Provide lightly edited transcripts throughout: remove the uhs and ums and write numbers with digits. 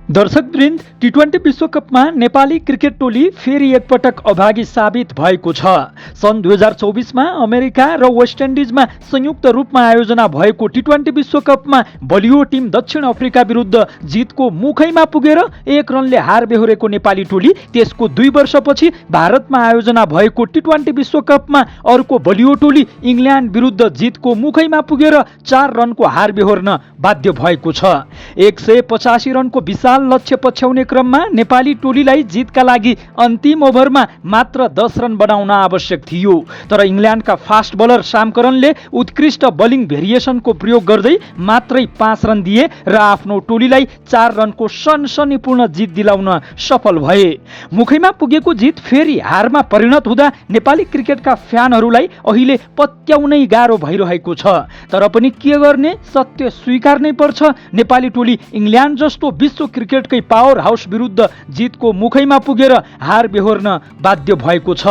दर्शकवृन्द, टी20 विश्वकपमा Nepali cricket टोली फेरि एकपटक अभागी साबित भएको छ। सन् 2024मा अमेरिका र वेस्ट इन्डिजमा संयुक्त रूपमा आयोजना भएको टी20 विश्वकपमा बलियो टिम दक्षिण अफ्रिका विरुद्ध जितको मुखैमा पुगेर 1 रनले हार बेहोरेको नेपाली टोली त्यसको 2 वर्षपछि भारतमा आयोजना भएको टी20 विश्वकपमा अर्को बलियो टोली इङ्ल्यान्ड विरुद्ध जितको मुखैमा पुगेर 4 रनको हार बेहोर्न बाध्य भएको छ। 185 रनको विशाल लक्ष्य पछ्याउने क्रममा नेपाली टोलीलाई जितका लागि अन्तिम ओभरमा मात्र 10 रन बनाउन आवश्यक थियो। तर इङ्ल्यान्डका फास्ट बलर सामकरनले उत्कृष्ट बलिङ भेरिएसनको प्रयोग गर्दै मात्रै 5 रन दिए र आफ्नो टोलीलाई 4 रनको सनसनीपूर्ण जित दिलाउन सफल भए। मुखैमा पुगेको जित फेरि हारमा परिणत हुँदा नेपाली क्रिकेटका फ्यानहरूलाई अहिले पत्याउनै गाह्रो भइरहेको छ। तर पनि के गर्ने, सत्य स्वीकार्नै पर्छ। नेपाली टोली इङ्ल्यान्ड जस्तो विश्व क्रिकेटकै पावर हाउस विरुद्ध जितको मुखैमा पुगेर हार बेहोर्न बाध्य भएको छ।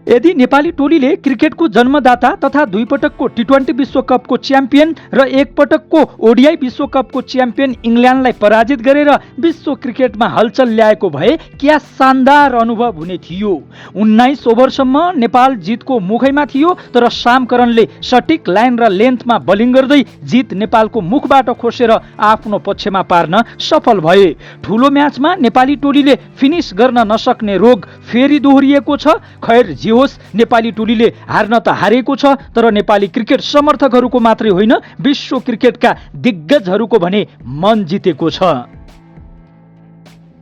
यदि नेपाली टोलीले क्रिकेटको जन्मदाता तथा 2 पटकको टी20 विश्वकपको च्याम्पियन र 1 पटकको ओडिआई विश्वकपको च्याम्पियन इङ्ल्यान्डलाई पराजित गरेर विश्व क्रिकेटमा हलचल ल्याएको भए क्या शानदार अनुभव हुने थियो। 19 ओभरसम्म नेपाल जितको मुखैमा थियो, तर सामकरनले सटिक लाइन र लेन्थमा बलिङ गर्दै जित नेपालको मुखबाट खोसेर आफ्नो पक्षमा पार्न सफल भए। ठुलो म्याचमा नेपाली टोलीले फिनिस गर्न नसक्ने रोग फेरि दोहोरिएको छ। खैर जे होस्, नेपाली टोलीले हार्न त हारेको छ, तर नेपाली क्रिकेट समर्थकहरूको मात्रै होइन, विश्व क्रिकेटका दिग्गजहरूको भने मन जितेको छ।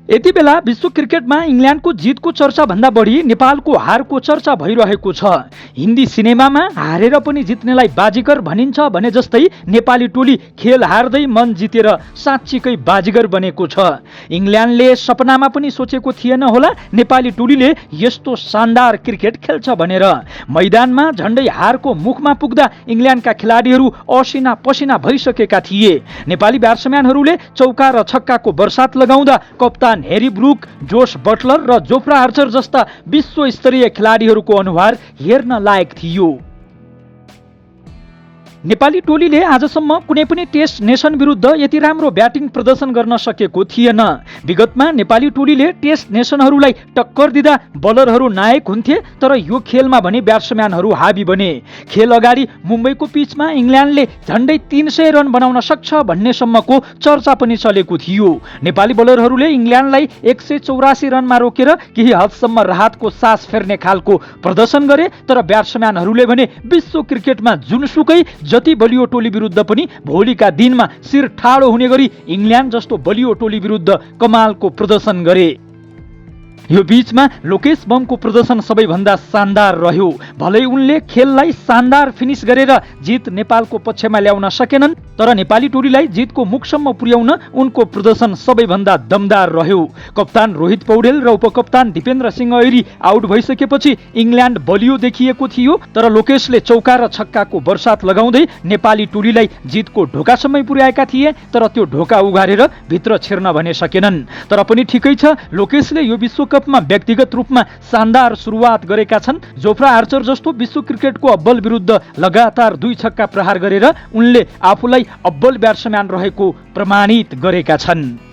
यति बेला विश्व क्रिकेटमा इङ्ल्यान्डको जितको चर्चा भन्दा बढी नेपालको हारको चर्चा भइरहेको छ। हिन्दी सिनेमामा हारेर पनि जित्नेलाई बाजीगर भनिन्छ भने जस्तै नेपाली टोली खेल हार्दै मन जितेर साँच्चीकै बाजीगर बनेको छ। इङ्ल्यान्डले सपनामा पनि सोचेको थिएन होला नेपाली टोलीले यस्तो शानदार क्रिकेट खेल्छ भनेर। मैदानमा झण्डै हारको मुखमा पुग्दा इङ्ल्यान्डका खेलाडीहरू असिना पसिना भइसकेका थिए। नेपाली ब्याट्सम्यानहरूले चौका र छक्काको बर्सात लगाउँदा कप्तान हेरी ब्रुक, जोश बटलर र जोफ्रा आर्चर जस्ता विश्वस्तरीय खेलाडीहरूको अनुहार हेर्न लायक थियो। नेपाली टोलीले आजसम्म कुनै पनि टेस्ट नेसन विरुद्ध यति राम्रो ब्याटिङ प्रदर्शन गर्न सकेको थिएन। विगतमा नेपाली टोलीले टेस्ट नेसनहरूलाई टक्कर दिँदा बलरहरू नायक हुन्थे, तर यो खेलमा भने ब्याट्सम्यानहरू हाबी बने। खेल अगाडि मुम्बईको पिचमा इङ्ल्यान्डले झण्डै 300 रन बनाउन सक्छ भन्नेसम्मको चर्चा पनि चलेको थियो। नेपाली बलरहरूले इङ्ल्यान्डलाई 184 रनमा रोकेर केही हदसम्म राहतको सास फेर्ने खालको प्रदर्शन गरे, तर ब्याट्सम्यानहरूले भने विश्व क्रिकेटमा जुनसुकै जति बलियो टोली विरुद्ध पनि भोलिका दिनमा शिर ठाडो हुने गरी इङ्ल्यान्ड जस्तो बलियो टोली विरुद्ध कमालको प्रदर्शन गरे। यो बीचमा लोकेश बमको प्रदर्शन सबैभन्दा शानदार रह्यो। भलै उनले खेललाई शानदार फिनिस गरेर जित नेपालको पक्षमा ल्याउन सकेनन्, तर नेपाली टोलीलाई जितको मुखसम्म पुर्याउन उनको प्रदर्शन सबैभन्दा दमदार रह्यो। कप्तान रोहित पौडेल र उपकप्तान दिपेन्द्र सिंह ऐरी आउट भइसकेपछि इङ्ल्यान्ड बलियो देखिएको थियो, तर लोकेशले चौका र छक्काको बर्सात लगाउँदै नेपाली टोलीलाई जितको ढोकासम्मै पुर्याएका थिए, तर त्यो ढोका उघारेर भित्र छिर्न भने सकेनन्। तर पनि ठिकै छ, लोकेशले यो विश्वकपमा व्यक्तिगत रूपमा शानदार सुरुवात गरेका छन्। जोफ्रा आर्चर जस्तो विश्व क्रिकेटको अब्बल विरुद्ध लगातार 2 छक्का प्रहार गरेर उनले आफूलाई अब्बल ब्याट्सम्यान रहेको प्रमाणित गरेका छन्।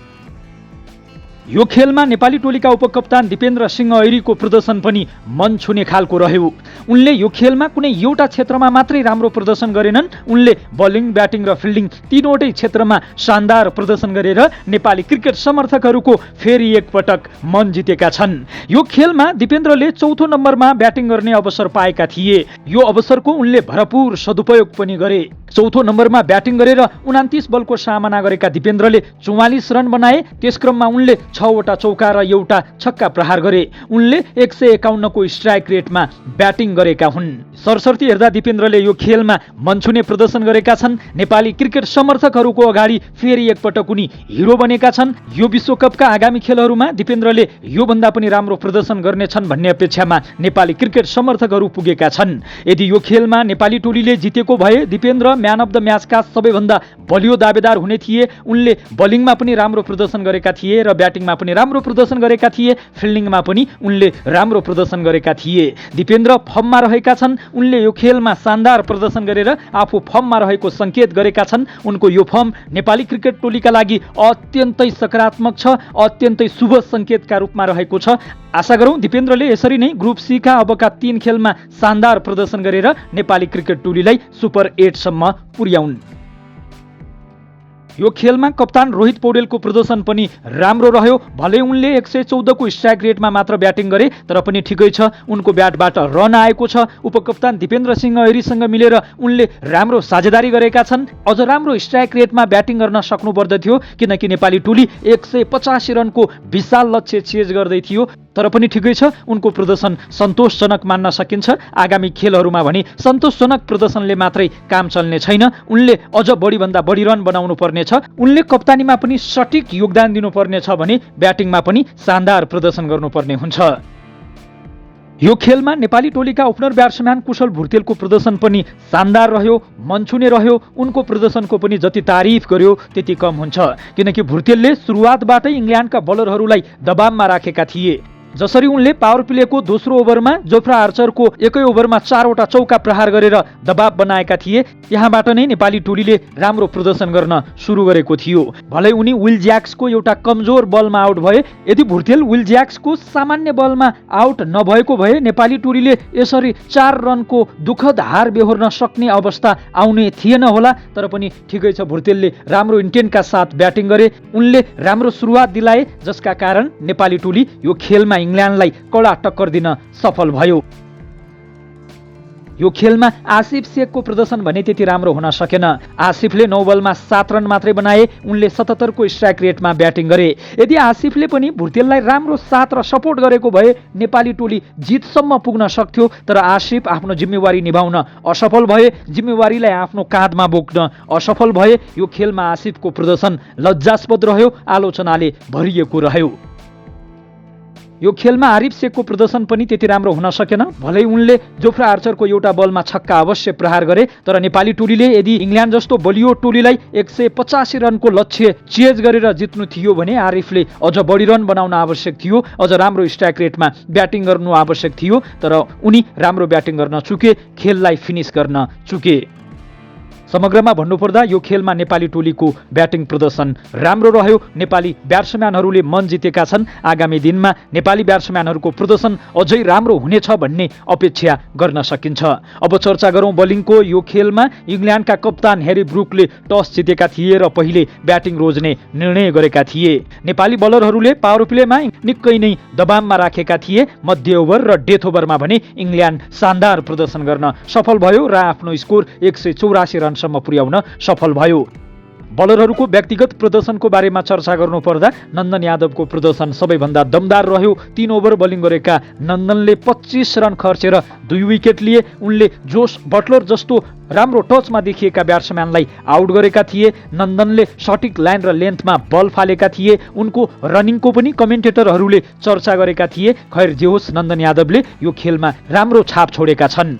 यो खेलमा नेपाली टोलीका उपकप्तान दिपेन्द्र सिंह ऐरीको प्रदर्शन पनि मन छुने खालको रह्यो। उनले यो खेलमा कुनै एउटा क्षेत्रमा मात्रै राम्रो प्रदर्शन गरेनन्, उनले बलिङ, ब्याटिङ र फिल्डिङ तीनवटै क्षेत्रमा शानदार प्रदर्शन गरेर नेपाली क्रिकेट समर्थकहरूको फेरि एकपटक मन जितेका छन्। यो खेलमा दिपेन्द्रले 4थो नम्बरमा ब्याटिङ गर्ने अवसर पाएका थिए। यो अवसरको उनले भरपूर सदुपयोग पनि गरे। 4थो नम्बरमा ब्याटिङ गरेर 29 बलको सामना गरेका दिपेन्द्रले 44 रन बनाए। त्यसक्रममा उनले 6 वटा चौका र 1 छक्का प्रहार गरे। उनले 151 को स्ट्राइक रेटमा ब्याटिङ गरेका हुन्। सरसर्ती हेर्दा दिपेन्द्रले यो खेलमा मनछुने प्रदर्शन गरेका छन्। नेपाली क्रिकेट समर्थकहरूको अगाडि फेरि एकपटक उनी हिरो बनेका छन्। यो विश्वकपका आगामी खेलहरूमा दिपेन्द्रले योभन्दा पनि राम्रो प्रदर्शन गर्नेछन् भन्ने अपेक्षामा नेपाली क्रिकेट समर्थकहरू पुगेका छन्। यदि यो खेलमा नेपाली टोलीले जितेको भए दिपेन्द्र म्यान अफ द म्याचका सबैभन्दा बलियो दावेदार हुने थिए। उनले बलिङमा पनि राम्रो प्रदर्शन गरेका थिए र ब्याटिङ ब्याटिङमा पनि राम्रो प्रदर्शन गरेका थिए, फिल्डिङमा पनि उनले राम्रो प्रदर्शन गरेका थिए। दिपेन्द्र फर्ममा रहेका छन्। उनले यो खेलमा शानदार प्रदर्शन गरेर आफू फर्ममा रहेको सङ्केत गरेका छन्। उनको यो फर्म नेपाली क्रिकेट टोलीका लागि अत्यन्तै सकारात्मक छ, अत्यन्तै शुभ सङ्केतका रूपमा रहेको छ। आशा गरौँ दिपेन्द्रले यसरी नै ग्रुप सी का अबका 3 खेलमा शानदार प्रदर्शन गरेर नेपाली क्रिकेट टोलीलाई सुपर 8 सम्म पुर्याउन्। यो खेलमा कप्तान रोहित पौडेलको प्रदर्शन पनि राम्रो रह्यो। भले उनले 114 को स्ट्राइक रेटमा मात्र ब्याटिङ गरे, तर पनि ठिकै छ, उनको ब्याटबाट रन आएको छ। उपकप्तान दिपेन्द्र सिंह ऐरीसँग मिलेर उनले राम्रो साझेदारी गरेका छन्। अझ राम्रो स्ट्राइक रेटमा ब्याटिङ गर्न सक्नुपर्दथ्यो, किनकि नेपाली टोली 185 रनको विशाल लक्ष्य चेज गर्दै थियो। तर पनि ठिकै छ, उनको प्रदर्शन सन्तोषजनक मान्न सकिन्छ। आगामी खेलहरूमा भने सन्तोषजनक प्रदर्शनले मात्रै काम चल्ने छैन, उनले अझ बढीभन्दा बढी रन बनाउनु पर्नेछ। उनले कप्तानीमा पनि सटिक योगदान दिनुपर्नेछ भने ब्याटिङमा पनि शानदार प्रदर्शन गर्नुपर्ने हुन्छ। यो खेलमा नेपाली टोलीका ओपनर ब्याट्सम्यान कुशल भुर्तेलको प्रदर्शन पनि शानदार रह्यो, मनछुने रह्यो। उनको प्रदर्शनको पनि जति तारिफ गर्यो त्यति कम हुन्छ, किनकि भुर्तेलले सुरुवातबाटै इङ्ल्यान्डका बलरहरूलाई दबावमा राखेका थिए। जसरी उनले पावर प्लेको दोस्रो ओभरमा जोफ्रा आर्चरको एकै ओभरमा 4 वटा चौका प्रहार गरेर दबाव बनाएका थिए, यहाँबाट नै नेपाली टोलीले राम्रो प्रदर्शन गर्न सुरु गरेको थियो। भलै उनी विल ज्याक्सको एउटा कमजोर बलमा आउट भए। यदि भुर्तेल विल ज्याक्सको सामान्य बलमा आउट नभएको भए नेपाली टोलीले यसरी 4 रनको दुःखद हार बेहोर्न सक्ने अवस्था आउने थिएन होला। तर पनि ठिकै छ, भुर्तेलले राम्रो इन्टेन्टका साथ ब्याटिङ गरे। उनले राम्रो सुरुवात दिलाए, जसका कारण नेपाली टोली यो खेलमा इङ्ल्यान्डलाई कडा टक्कर दिन सफल भयो। यो खेलमा आसिफ शेखको प्रदर्शन भने त्यति राम्रो हुन सकेन। आसिफले 9 बलमा 7 रन मात्रै बनाए। उनले 77 को स्ट्राइक रेटमा ब्याटिङ गरे। यदि आसिफले पनि भुर्तेललाई राम्रो साथ र सपोर्ट गरेको भए नेपाली टोली जितसम्म पुग्न सक्थ्यो। तर आसिफ आफ्नो जिम्मेवारी निभाउन असफल भए, जिम्मेवारीलाई आफ्नो काँधमा बोक्न असफल भए। यो खेलमा आसिफको प्रदर्शन लज्जास्पद रह्यो, आलोचनाले भरिएको रह्यो। यो खेलमा आरिफ शेखको प्रदर्शन पनि त्यति राम्रो हुन सकेन। भलै उनले जोफ्रा आर्चरको एउटा बलमा छक्का अवश्य प्रहार गरे, तर नेपाली टोलीले यदि इङ्ल्यान्ड जस्तो बलियो टोलीलाई 185 रनको लक्ष्य चेज गरेर जित्नु थियो भने आरिफले अझ बढी रन बनाउन आवश्यक थियो, अझ राम्रो स्ट्राइक रेटमा ब्याटिङ गर्नु आवश्यक थियो। तर उनी राम्रो ब्याटिङ गर्न चुके, खेललाई फिनिस गर्न चुके। समग्रमा भन्नुपर्दा यो खेलमा नेपाली टोलीको ब्याटिङ प्रदर्शन राम्रो रह्यो। नेपाली ब्याट्सम्यानहरूले मन जितेका छन्। आगामी दिनमा नेपाली ब्याट्सम्यानहरूको प्रदर्शन अझै राम्रो हुनेछ भन्ने अपेक्षा गर्न सकिन्छ। अब चर्चा गरौँ बलिङको। यो खेलमा इङ्ल्यान्डका कप्तान ह्यारी ब्रुकले टस जितेका थिए र पहिले ब्याटिङ रोज्ने निर्णय गरेका थिए। नेपाली बलरहरूले पावर प्लेमा निकै नै दबावमा राखेका थिए। मध्य ओभर र डेथ ओभरमा भने इङ्ल्यान्ड शानदार प्रदर्शन गर्न सफल भयो र आफ्नो स्कोर 184 रन सम्म पुर्याउन सफल भयो। बलरहरूको व्यक्तिगत प्रदर्शनको बारेमा चर्चा गर्नुपर्दा नन्दन यादवको प्रदर्शन सबैभन्दा दमदार रह्यो। 3 ओभर बलिङ गरेका नन्दनले 25 रन खर्चेर 2 विकेट लिए। उनले जोस बटलर जस्तो राम्रो टचमा देखिएका ब्याट्सम्यानलाई आउट गरेका थिए। नन्दनले सटिक लाइन र लेन्थमा बल फालेका थिए। उनको रनिङको पनि कमेन्टेटरहरूले चर्चा गरेका थिए। खैर जे होस्, नन्दन यादवले यो खेलमा राम्रो छाप छोडेका छन्।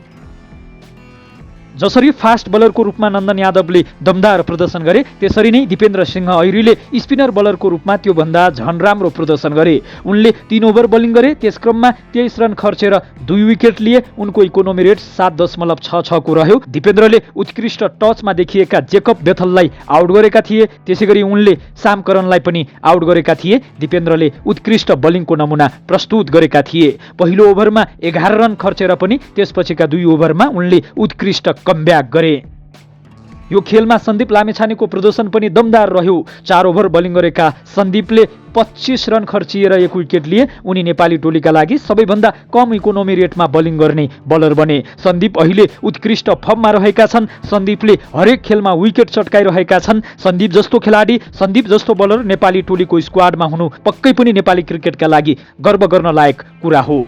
जसरी फास्ट बलरको रूपमा नन्दन यादवले दमदार प्रदर्शन गरे, त्यसरी नै दिपेन्द्र सिंह ऐरीले स्पिनर बलरको रूपमा त्योभन्दा झन राम्रो प्रदर्शन गरे। उनले 3 ओभर बलिङ गरे, त्यसक्रममा 23 रन खर्चेर 2 विकेट लिए। उनको इकोनोमी रेट 7.66 को रह्यो। दिपेन्द्रले उत्कृष्ट टचमा देखिएका जेकब बेथललाई आउट गरेका थिए। त्यसैगरी उनले साम करनलाई पनि आउट गरेका थिए। दिपेन्द्रले उत्कृष्ट बलिङको नमुना प्रस्तुत गरेका थिए। पहिलो ओभरमा 11 रन खर्चेर पनि त्यसपछिका 2 ओभरमा उनले उत्कृष्ट कमब्याक गरे। यो खेलमा सन्दीप लामेछानेको प्रदर्शन पनि दमदार रह्यो। 4 ओभर बलिङ गरेका सन्दीपले 25 रन खर्चिएर 1 विकेट लिए। उनी नेपाली टोलीका लागि सबैभन्दा कम इकोनोमी रेटमा बलिङ गर्ने बलर बने। सन्दीप अहिले उत्कृष्ट फर्ममा रहेका छन्। सन्दीपले हरेक खेलमा विकेट चटकाइरहेका छन्। सन्दीप जस्तो खेलाडी, सन्दीप जस्तो बलर नेपाली टोलीको स्क्वाडमा हुनु पक्कै पनि नेपाली क्रिकेटका लागि गर्व गर्न लायक कुरा हो।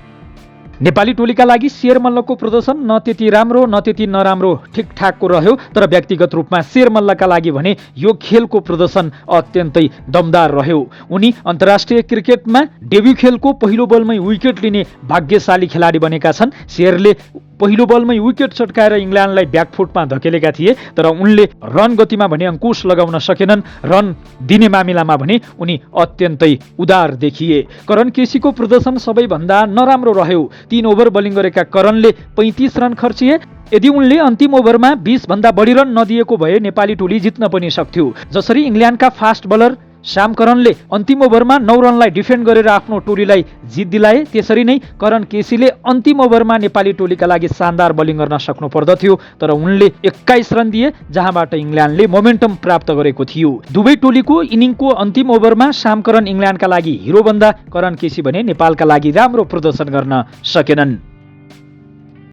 नेपाली टोलीका लागि शेर मल्लको प्रदर्शन न त्यति राम्रो न त्यति नराम्रो ठिकठाकको रह्यो। तर व्यक्तिगत रूपमा शेर मल्लका लागि भने यो खेलको प्रदर्शन अत्यन्तै दमदार रह्यो। उनी अन्तर्राष्ट्रिय क्रिकेटमा डेब्यू खेलको पहिलो बलमै विकेट लिने भाग्यशाली खेलाडी बनेका छन्। शेरले पहिलो बलमै विकेट चटकाएर इङ्ल्यान्डलाई ब्याकफुटमा धकेलेका थिए, तर उनले रन गतिमा भने अङ्कुश लगाउन सकेनन्। रन दिने मामिलामा भने उनी अत्यन्तै उदार देखिए। करण केसीको प्रदर्शन सबैभन्दा नराम्रो रह्यो। 3 ओभर बोलिङ गरेका करणले 35 रन खर्चिए। यदि उनले अन्तिम ओभरमा 20 भन्दा बढी रन नदिएको भए नेपाली टोली जित्न पनि सक्थ्यो। जसरी इङ्ल्यान्डका फास्ट बलर श्याम करनले अन्तिम ओभरमा 9 रनलाई डिफेन्ड गरेर आफ्नो टोलीलाई जित दिलाए, त्यसरी नै करण केसीले अन्तिम ओभरमा नेपाली टोलीका लागि शानदार बोलिङ गर्न सक्नु पर्दथ्यो, तर उनले 21 रन दिए, जहाँबाट इङ्ल्यान्डले मोमेन्टम प्राप्त गरेको थियो। दुवै टोलीको इनिङको अन्तिम ओभरमा श्याम करन इङ्ल्यान्डका लागि हिरो बन्दा करण केसी भने नेपालका लागि राम्रो प्रदर्शन गर्न सकेनन्।